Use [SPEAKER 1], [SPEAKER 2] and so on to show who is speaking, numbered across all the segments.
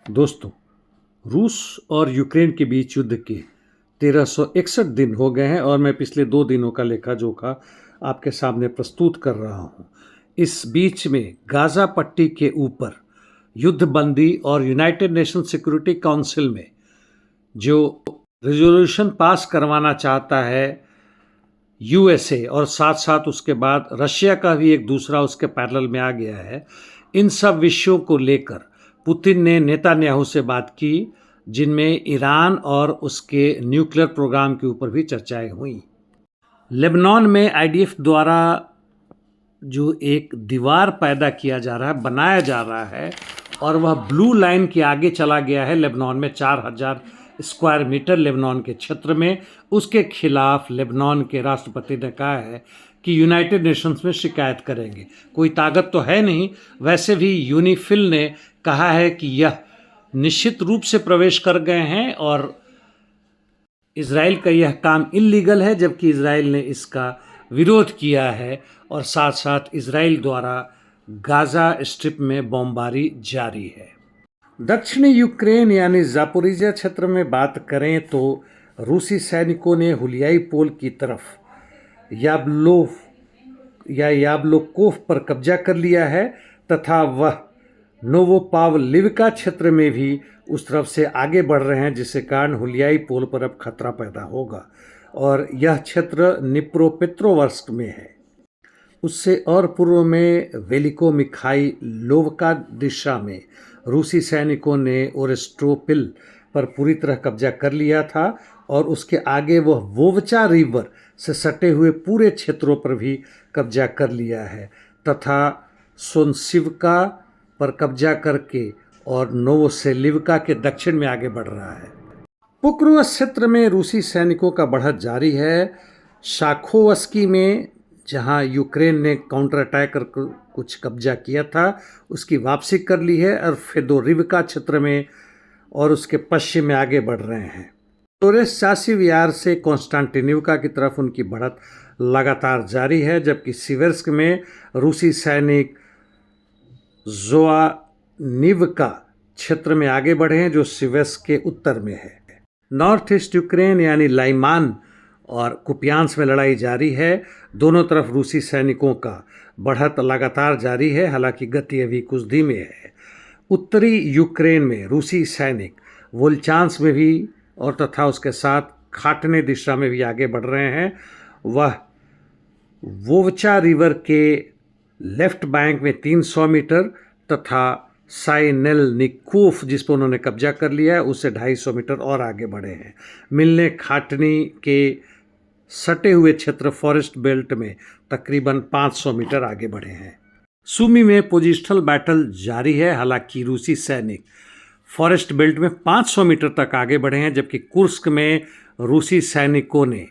[SPEAKER 1] दोस्तों, रूस और यूक्रेन के बीच युद्ध के 1361 दिन हो गए हैं और मैं पिछले 2 दिनों का लेखा-जोखा आपके सामने प्रस्तुत कर रहा हूं। इस बीच में गाज़ा पट्टी के ऊपर युद्धबंदी और यूनाइटेड नेशन सिक्योरिटी काउंसिल में जो रिज़ोल्यूशन पास करवाना चाहता है यूएसए और साथ-साथ उसके बाद रशिया का भी एक दूसरा उसके पैरेलल में आ गया है। इन सब विषयों को लेकर पुतिन ने नेतान्याहू से बात की, जिनमें ईरान और उसके न्यूक्लियर प्रोग्राम के ऊपर भी चर्चाएं हुई। लेबनान में आईडीएफ द्वारा जो एक दीवार पैदा किया जा रहा है, बनाया जा रहा है और वह ब्लू लाइन के आगे चला गया है लेबनान में 4000 स्क्वायर मीटर लेबनान के क्षेत्र में। उसके खिलाफ लेबनान के राष्ट्रपति ने कहा है कि यूनाइटेड नेशंस में शिकायत करेंगे। कोई ताकत तो है नहीं, वैसे भी यूनिफिल ने कहा है कि यह निश्चित रूप से प्रवेश कर गए हैं और इजराइल का यह काम इल्लीगल है, जबकि इजराइल ने इसका विरोध किया है और साथ साथ इजराइल द्वारा गाज़ा स्ट्रिप में बमबारी जारी है। दक्षिणी यूक्रेन यानी ज़ापोरिजिया क्षेत्र में बात करें तो रूसी सैनिकों ने हुलियाई पोल की तरफ याब्लोकोव पर कब्जा कर लिया है तथा वह नोवोपावलिवका क्षेत्र में भी उस तरफ से आगे बढ़ रहे हैं, जिसके कारण हुलियाई पोल पर अब खतरा पैदा होगा और यह क्षेत्र निप्रोपेट्रोवर्स्क में है। उससे और पूर्व में वेलिको मिखाइलोवका दिशा में रूसी सैनिकों ने ओरेस्ट्रोपिल पर पूरी तरह कब्जा कर लिया था और उसके आगे वह वोवचा रिवर से सटे हुए पूरे क्षेत्रों पर भी कब्जा कर लिया है तथा सोनसिवका पर कब्जा करके और नोवोसेलिवका के दक्षिण में आगे बढ़ रहा है। पुक्रुअ क्षेत्र में रूसी सैनिकों का बढ़त जारी है। शाखोवस्की में जहां यूक्रेन ने काउंटर अटैक कर कुछ कब्जा किया था, उसकी वापसी कर ली है और फेदोरिवका क्षेत्र में और उसके पश्चिम में आगे बढ़ रहे हैं। टोरेस चासिवियार से कॉन्स्टेंटिनिवका की तरफ उनकी बढ़त लगातार जारी है, जबकि सिवेर्स्क में रूसी सैनिक जोआनिवका क्षेत्र में आगे बढ़े हैं, जो सिवेर्स्क के उत्तर में है। नॉर्थ ईस्ट यूक्रेन यानी लाइमान और कुपियांस में लड़ाई जारी है। दोनों तरफ रूसी सैनिकों का बढ़त लगातार जारी है, हालांकि गति अभी कुछ धीमी है। उत्तरी यूक्रेन में रूसी सैनिक वोल्चांस में भी और तथा उसके साथ खाटने दिशा में भी आगे बढ़ रहे हैं। वह वोवचा रिवर के लेफ्ट बैंक में 300 मीटर तथा साइनेलनिकोफ जिस पर उन्होंने कब्जा कर लिया है उससे 250 मीटर और आगे बढ़े हैं। मिलने खाटनी के सटे हुए क्षेत्र फॉरेस्ट बेल्ट में तकरीबन 500 मीटर आगे बढ़े हैं। सुमी में पोजिशनल बैटल जारी है, हालांकि रूसी सैनिक फॉरेस्ट बेल्ट में 500 मीटर तक आगे बढ़े हैं, जबकि कुर्स्क में रूसी सैनिकों ने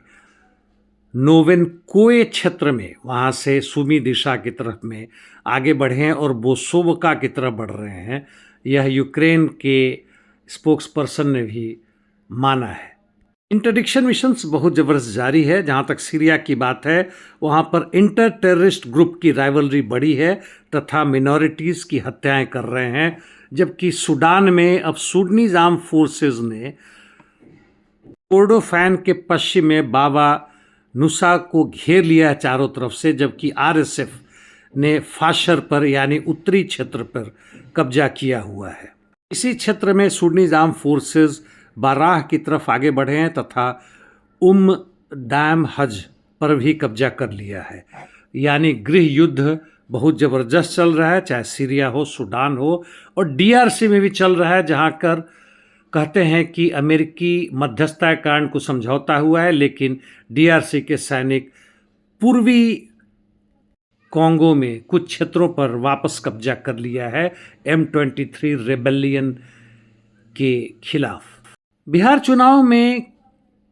[SPEAKER 1] नोवेनकोए क्षेत्र में वहाँ से सुमी दिशा की तरफ में आगे बढ़े हैं और बोसोवका की तरफ बढ़ रहे हैं। यह यूक्रेन के स्पोक्सपर्सन ने भी माना है। इंटरडिक्शन मिशंस बहुत ज़बरदस्त जारी है। जहाँ तक सीरिया की बात है, वहाँ पर इंटर टेररिस्ट ग्रुप की राइवलरी बढ़ी है तथा मिनॉरिटीज़ की हत्याएं कर रहे हैं, जबकि सूडान में अब सूडानीज आर्म फोर्सेस ने कोर्डोफैन के पश्चिम में बाबा नुसा को घेर लिया है चारों तरफ से, जबकि आरएसएफ ने फाशर पर यानी उत्तरी क्षेत्र पर कब्जा किया हुआ है। इसी क्षेत्र में सूडानीज आर्म फोर्सेस बाराह की तरफ आगे बढ़े हैं तथा डैम हज पर भी कब्जा कर लिया है। यानी गृह युद्ध बहुत ज़बरदस्त चल रहा है, चाहे सीरिया हो, सूडान हो और डीआरसी में भी चल रहा है, जहाँ कर कहते हैं कि अमेरिकी मध्यस्थता के कारण कुछ समझौता हुआ है, लेकिन डीआरसी के सैनिक पूर्वी कॉन्गो में कुछ क्षेत्रों पर वापस कब्जा कर लिया है M23 रेबेलियन के खिलाफ। बिहार चुनाव में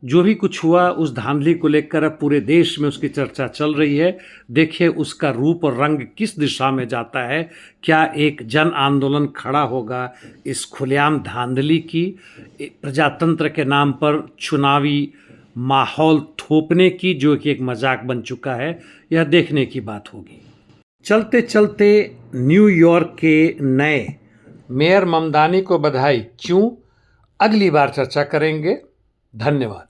[SPEAKER 1] जो भी कुछ हुआ उस धांधली को लेकर अब पूरे देश में उसकी चर्चा चल रही है। देखिए उसका रूप और रंग किस दिशा में जाता है। क्या एक जन आंदोलन खड़ा होगा इस खुलेआम धांधली की, प्रजातंत्र के नाम पर चुनावी माहौल थोपने की, जो कि एक मजाक बन चुका है? यह देखने की बात होगी। चलते चलते न्यूयॉर्क के नए मेयर ममदानी को बधाई क्यों, अगली बार चर्चा करेंगे। धन्यवाद।